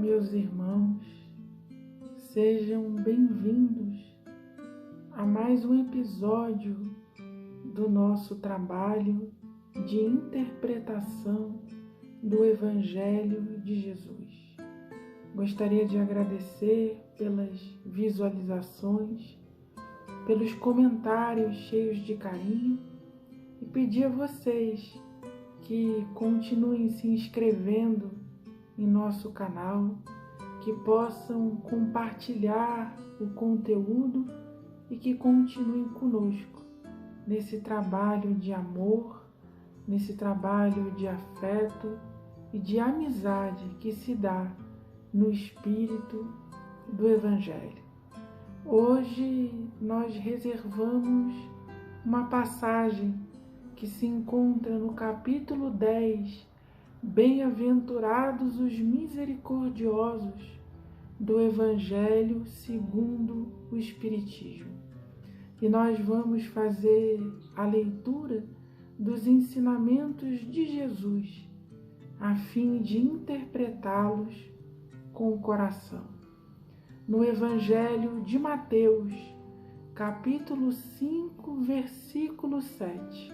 meus irmãos, sejam bem-vindos a mais um episódio do nosso trabalho de interpretação do Evangelho de Jesus. Gostaria de agradecer pelas visualizações, pelos comentários cheios de carinho e pedir a vocês que continuem se inscrevendo em nosso canal, que possam compartilhar o conteúdo e que continuem conosco nesse trabalho de amor, nesse trabalho de afeto e de amizade que se dá no espírito do Evangelho. Hoje nós reservamos uma passagem que se encontra no capítulo 10, Bem-aventurados os misericordiosos, do Evangelho segundo o Espiritismo. E nós vamos fazer a leitura dos ensinamentos de Jesus, a fim de interpretá-los com o coração. No Evangelho de Mateus, capítulo 5, versículo 7,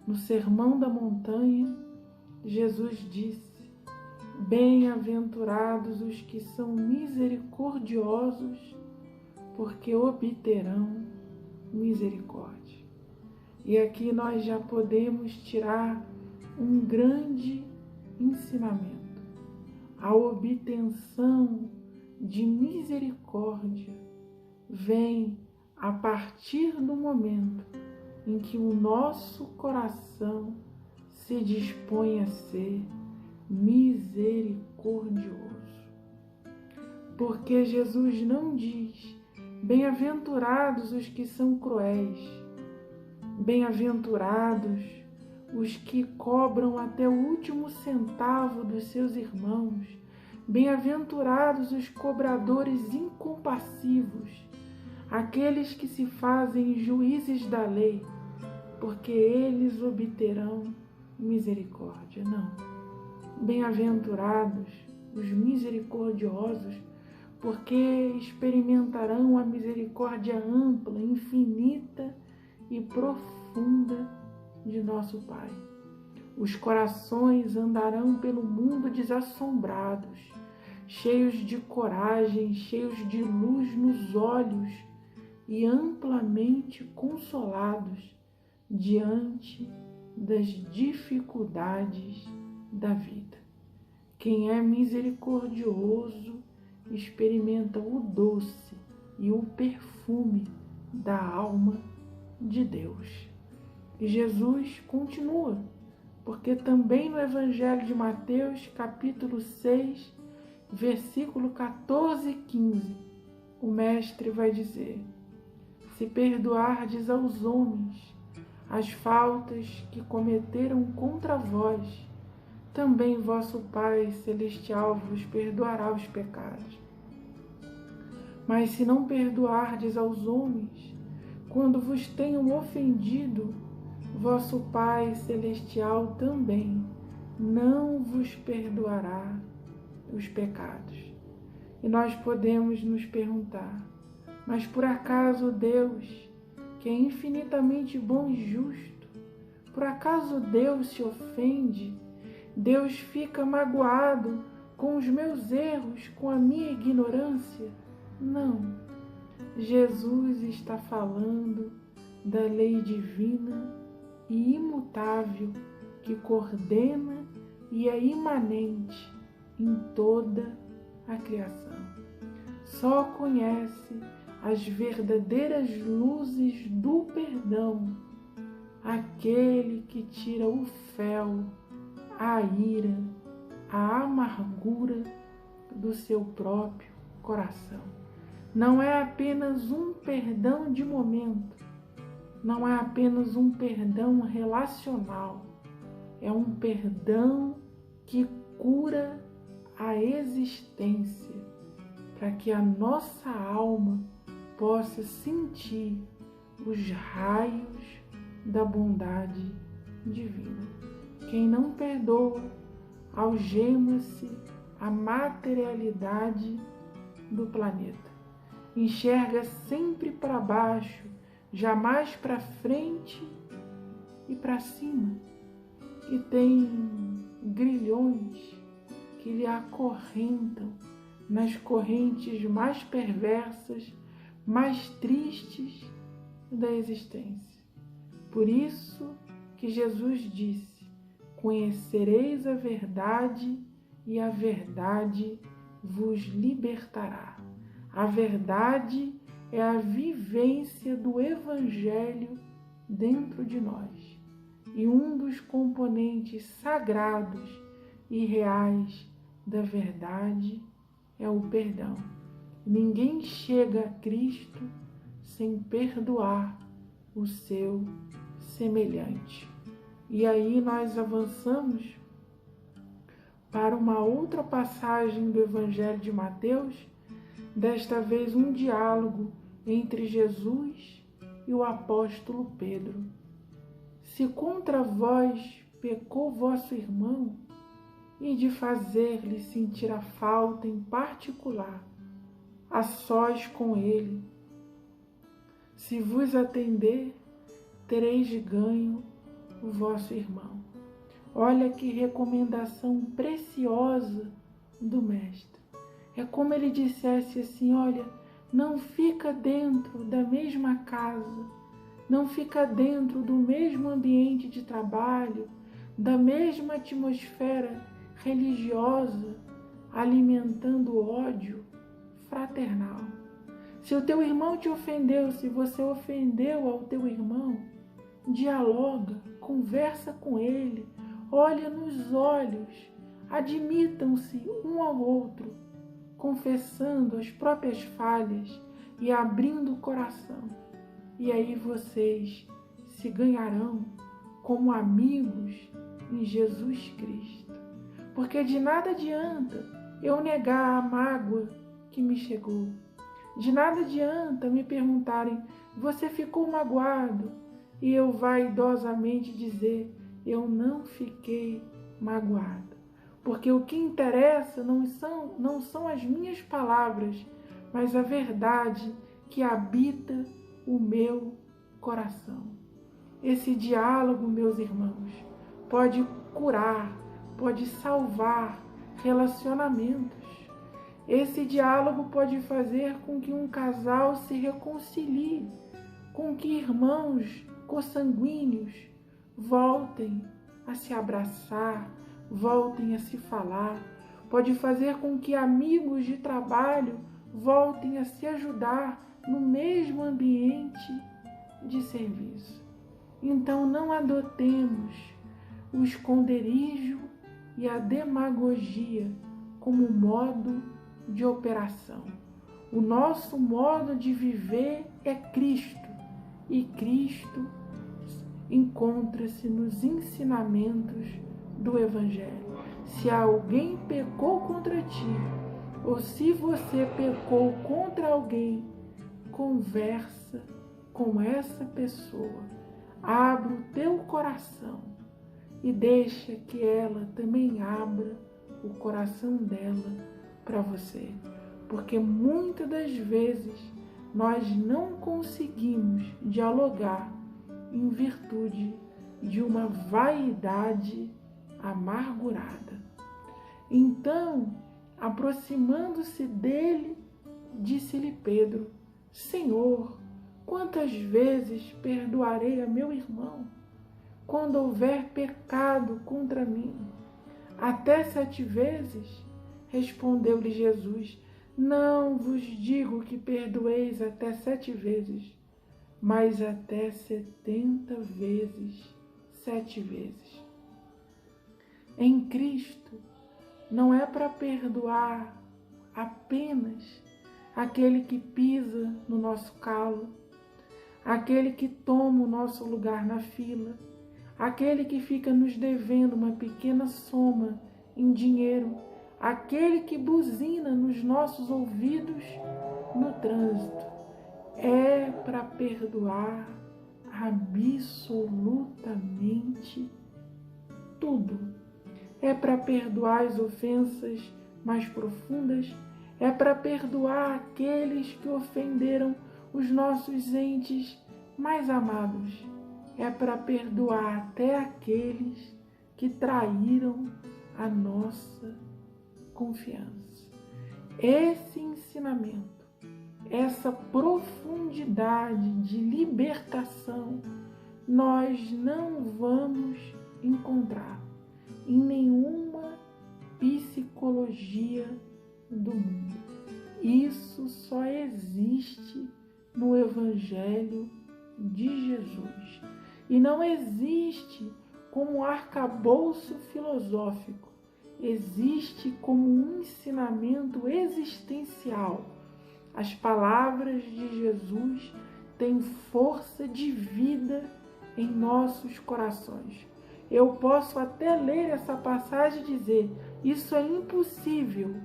no Sermão da Montanha, Jesus disse: Bem-aventurados os que são misericordiosos, porque obterão misericórdia. E aqui nós já podemos tirar um grande ensinamento. A obtenção de misericórdia vem a partir do momento em que o nosso coração se dispõe a ser misericordioso. Porque Jesus não diz: bem-aventurados os que são cruéis, bem-aventurados os que cobram até o último centavo dos seus irmãos, bem-aventurados os cobradores incompassivos, aqueles que se fazem juízes da lei, porque eles obterão misericórdia. Não. Bem-aventurados os misericordiosos, porque experimentarão a misericórdia ampla, infinita e profunda de nosso Pai. Os corações andarão pelo mundo desassombrados, cheios de coragem, cheios de luz nos olhos e amplamente consolados diante das dificuldades da vida. Quem é misericordioso experimenta o doce e o perfume da alma de Deus. E Jesus continua, porque também no Evangelho de Mateus, capítulo 6, versículo 14 e 15, o Mestre vai dizer: se perdoardes aos homens as faltas que cometeram contra vós, também vosso Pai Celestial vos perdoará os pecados. Mas se não perdoardes aos homens, quando vos tenham ofendido, vosso Pai Celestial também não vos perdoará os pecados. E nós podemos nos perguntar: mas por acaso Deus, que é infinitamente bom e justo, por acaso Deus se ofende? Deus fica magoado com os meus erros, com a minha ignorância? Não. Jesus está falando da lei divina e imutável que coordena e é imanente em toda a criação. Só conhece as verdadeiras luzes do perdão aquele que tira o fel, a ira, a amargura do seu próprio coração. Não é apenas um perdão de momento, não é apenas um perdão relacional, é um perdão que cura a existência, para que a nossa alma possa sentir os raios da bondade divina. Quem não perdoa algema-se a materialidade do planeta. Enxerga sempre para baixo, jamais para frente e para cima. E tem grilhões que lhe acorrentam nas correntes mais perversas, mais tristes da existência. Por isso que Jesus disse: conhecereis a verdade e a verdade vos libertará. A verdade é a vivência do Evangelho dentro de nós. E um dos componentes sagrados e reais da verdade é o perdão. Ninguém chega a Cristo sem perdoar o seu semelhante. E aí nós avançamos para uma outra passagem do Evangelho de Mateus, desta vez um diálogo entre Jesus e o apóstolo Pedro. Se contra vós pecou vosso irmão, e de fazer-lhe sentir a falta em particular, a sós com ele. Se vos atender, tereis ganho o vosso irmão. Olha que recomendação preciosa do Mestre. É como ele dissesse assim: olha, não fica dentro da mesma casa, não fica dentro do mesmo ambiente de trabalho, da mesma atmosfera religiosa, alimentando ódio fraternal. Se o teu irmão te ofendeu, se você ofendeu ao teu irmão, dialoga, conversa com ele, olha nos olhos, admitam-se um ao outro, confessando as próprias falhas e abrindo o coração. E aí vocês se ganharão como amigos em Jesus Cristo. Porque de nada adianta eu negar a mágoa que me chegou. De nada adianta me perguntarem: você ficou magoado? E eu vaidosamente dizer: eu não fiquei magoado. Porque o que interessa não são as minhas palavras, mas a verdade que habita o meu coração. Esse diálogo, meus irmãos, pode curar, pode salvar relacionamentos. Esse diálogo pode fazer com que um casal se reconcilie, com que irmãos consanguíneos voltem a se abraçar, voltem a se falar. Pode fazer com que amigos de trabalho voltem a se ajudar no mesmo ambiente de serviço. Então não adotemos o esconderijo e a demagogia como modo de operação. O nosso modo de viver é Cristo, e Cristo encontra-se nos ensinamentos do Evangelho. Se alguém pecou contra ti, ou se você pecou contra alguém, conversa com essa pessoa, abre o teu coração e deixa que ela também abra o coração dela para você. Porque muitas das vezes nós não conseguimos dialogar em virtude de uma vaidade amargurada. Então, aproximando-se dele, disse-lhe Pedro: Senhor, quantas vezes perdoarei a meu irmão quando houver pecado contra mim? Até 7 vezes? Respondeu-lhe Jesus: não vos digo que perdoeis até 7 vezes, mas até 70 vezes 7 vezes. Em Cristo não é para perdoar apenas aquele que pisa no nosso calo, aquele que toma o nosso lugar na fila, aquele que fica nos devendo uma pequena soma em dinheiro, aquele que buzina nos nossos ouvidos no trânsito. É para perdoar absolutamente tudo. É para perdoar as ofensas mais profundas, é para perdoar aqueles que ofenderam os nossos entes mais amados. É para perdoar até aqueles que traíram a nossa confiança. Esse ensinamento, essa profundidade de libertação, nós não vamos encontrar em nenhuma psicologia do mundo. Isso só existe no Evangelho de Jesus. E não existe como arcabouço filosófico, existe como um ensinamento existencial. As palavras de Jesus têm força de vida em nossos corações. Eu posso até ler essa passagem e dizer: isso é impossível,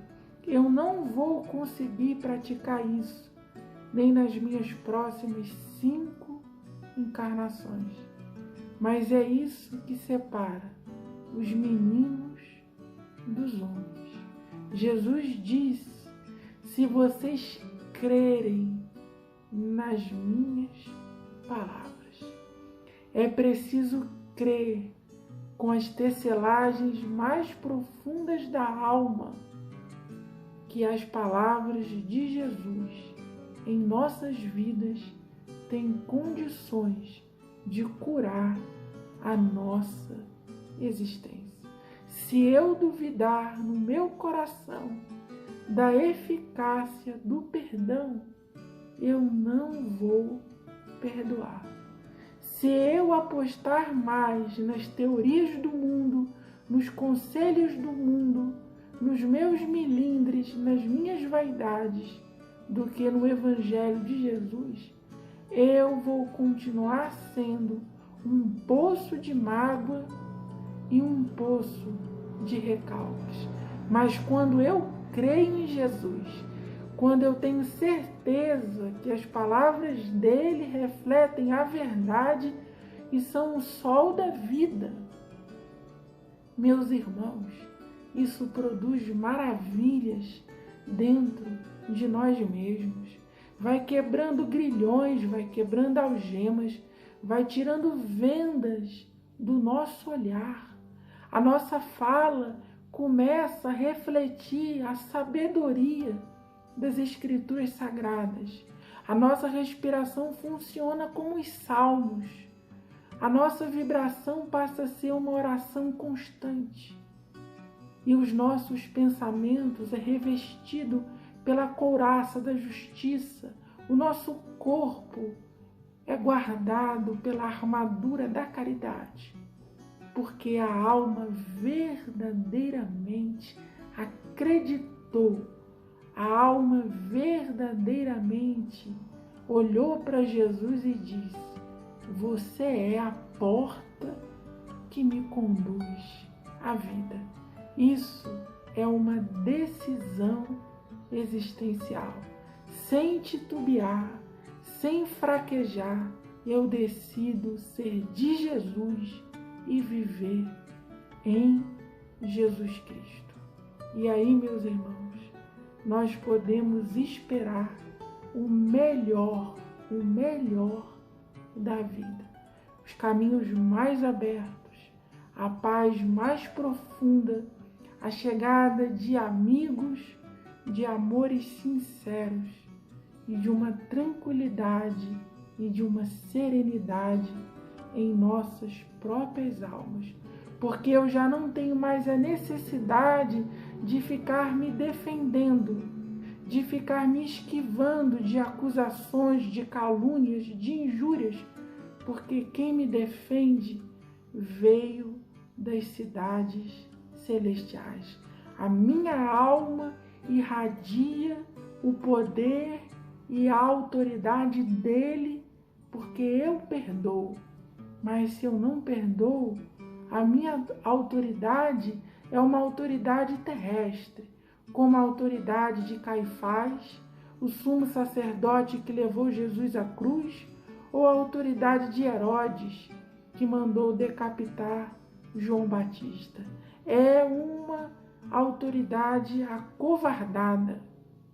eu não vou conseguir praticar isso, nem nas minhas próximas 5 encarnações. Mas é isso que separa os meninos dos homens. Jesus disse: se vocês crerem nas minhas palavras, é preciso crer com as tecelagens mais profundas da alma que as palavras de Jesus em nossas vidas têm condições de curar a nossa existência. Se eu duvidar no meu coração da eficácia do perdão, eu não vou perdoar. Se eu apostar mais nas teorias do mundo, nos conselhos do mundo, nos meus melindres, nas minhas vaidades, do que no Evangelho de Jesus, eu vou continuar sendo um poço de mágoa e um poço de recalques. Mas quando eu creio em Jesus, quando eu tenho certeza que as palavras dele refletem a verdade e são o sol da vida, meus irmãos, isso produz maravilhas dentro de nós mesmos. Vai quebrando grilhões, vai quebrando algemas, vai tirando vendas do nosso olhar. A nossa fala começa a refletir a sabedoria das Escrituras Sagradas. A nossa respiração funciona como os salmos. A nossa vibração passa a ser uma oração constante. E os nossos pensamentos é revestido pela couraça da justiça. O nosso corpo é guardado pela armadura da caridade. Porque a alma verdadeiramente acreditou. A alma verdadeiramente olhou para Jesus e disse: você é a porta que me conduz à vida. Isso é uma decisão existencial. Sem titubear, sem fraquejar, eu decido ser de Jesus e viver em Jesus Cristo. E aí, meus irmãos, nós podemos esperar o melhor da vida. Os caminhos mais abertos, a paz mais profunda, a chegada de amigos, de amores sinceros e de uma tranquilidade e de uma serenidade em nossas próprias almas. Porque eu já não tenho mais a necessidade de ficar me defendendo, de ficar me esquivando de acusações, de calúnias, de injúrias, porque quem me defende veio das cidades celestiais. A minha alma irradia o poder e a autoridade dele, porque eu perdoo. Mas se eu não perdoo, a minha autoridade é uma autoridade terrestre, como a autoridade de Caifás, o sumo sacerdote que levou Jesus à cruz, ou a autoridade de Herodes, que mandou decapitar João Batista. É uma autoridade acovardada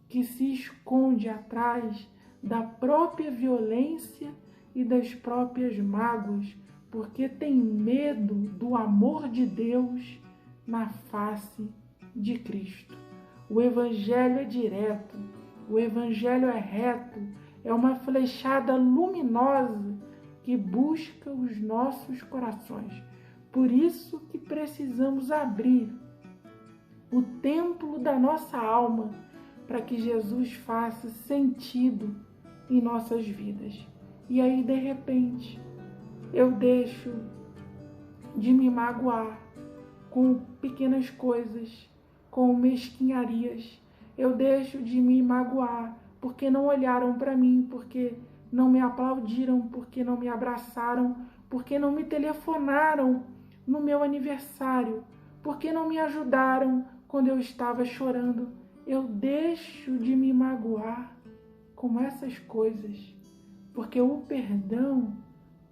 que se esconde atrás da própria violência e das próprias mágoas, porque tem medo do amor de Deus na face de Cristo. O Evangelho é direto, o Evangelho é reto, é uma flechada luminosa que busca os nossos corações. Por isso que precisamos abrir o templo da nossa alma para que Jesus faça sentido em nossas vidas. E aí, de repente, eu deixo de me magoar com pequenas coisas, com mesquinharias. Eu deixo de me magoar porque não olharam para mim, porque não me aplaudiram, porque não me abraçaram, porque não me telefonaram no meu aniversário, porque não me ajudaram quando eu estava chorando. Eu deixo de me magoar com essas coisas, porque o perdão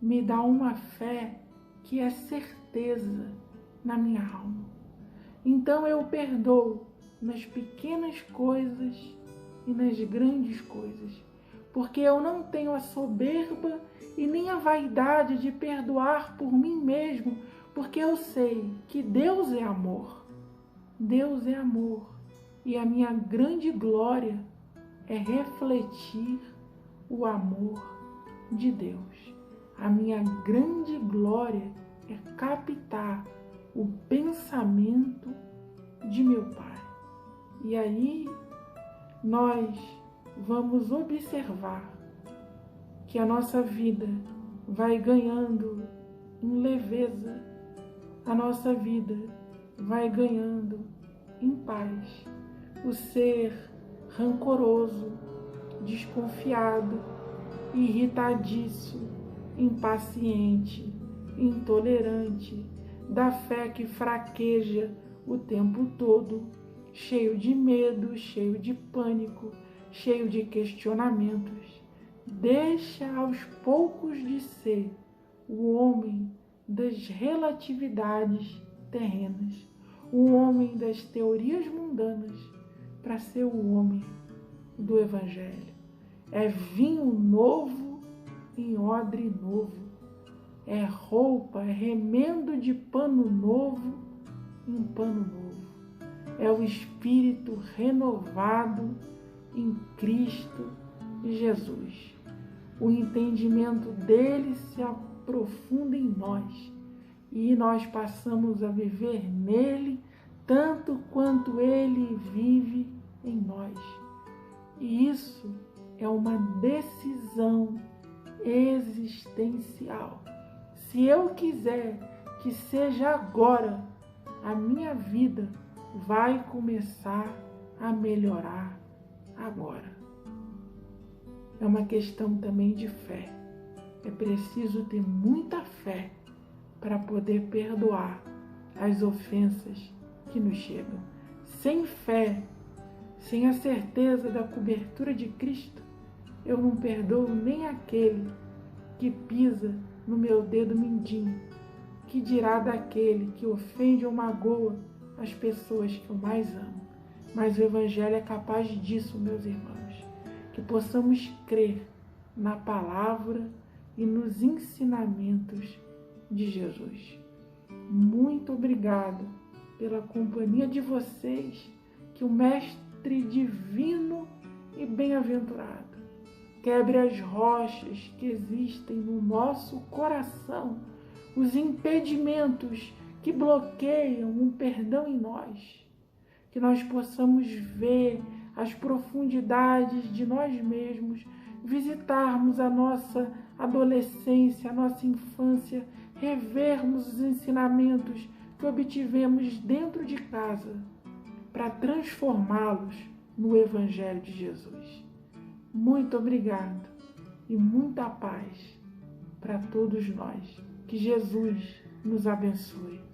me dá uma fé que é certeza na minha alma. Então eu perdoo nas pequenas coisas e nas grandes coisas, porque eu não tenho a soberba e nem a vaidade de perdoar por mim mesmo, porque eu sei que Deus é amor. Deus é amor, e a minha grande glória é refletir o amor de Deus. A minha grande glória é captar o pensamento de meu Pai. E aí nós vamos observar que a nossa vida vai ganhando em leveza, a nossa vida vai ganhando em paz. O ser rancoroso, desconfiado, irritadiço, impaciente, intolerante, da fé que fraqueja o tempo todo, cheio de medo, cheio de pânico, cheio de questionamentos, deixa aos poucos de ser o homem das relatividades terrenas, o homem das teorias mundanas, para ser o homem do Evangelho. É vinho novo em odre novo, é roupa, é remendo de pano novo em pano novo. É o Espírito renovado em Cristo Jesus. O entendimento dele se aprofunda em nós e nós passamos a viver nele tanto quanto ele vive em nós. E isso é uma decisão existencial. Se eu quiser que seja agora, a minha vida vai começar a melhorar agora. É uma questão também de fé. É preciso ter muita fé para poder perdoar as ofensas que nos chegam. Sem fé, sem a certeza da cobertura de Cristo, eu não perdoo nem aquele que pisa no meu dedo mindinho, que dirá daquele que ofende ou magoa as pessoas que eu mais amo. Mas o Evangelho é capaz disso, meus irmãos, que possamos crer na palavra e nos ensinamentos de Jesus. Muito obrigado pela companhia de vocês, que o Mestre divino e bem-aventurado quebre as rochas que existem no nosso coração, os impedimentos que bloqueiam um perdão em nós, que nós possamos ver as profundidades de nós mesmos, visitarmos a nossa adolescência, a nossa infância, revermos os ensinamentos que obtivemos dentro de casa para transformá-los no Evangelho de Jesus. Muito obrigado e muita paz para todos nós. Que Jesus nos abençoe.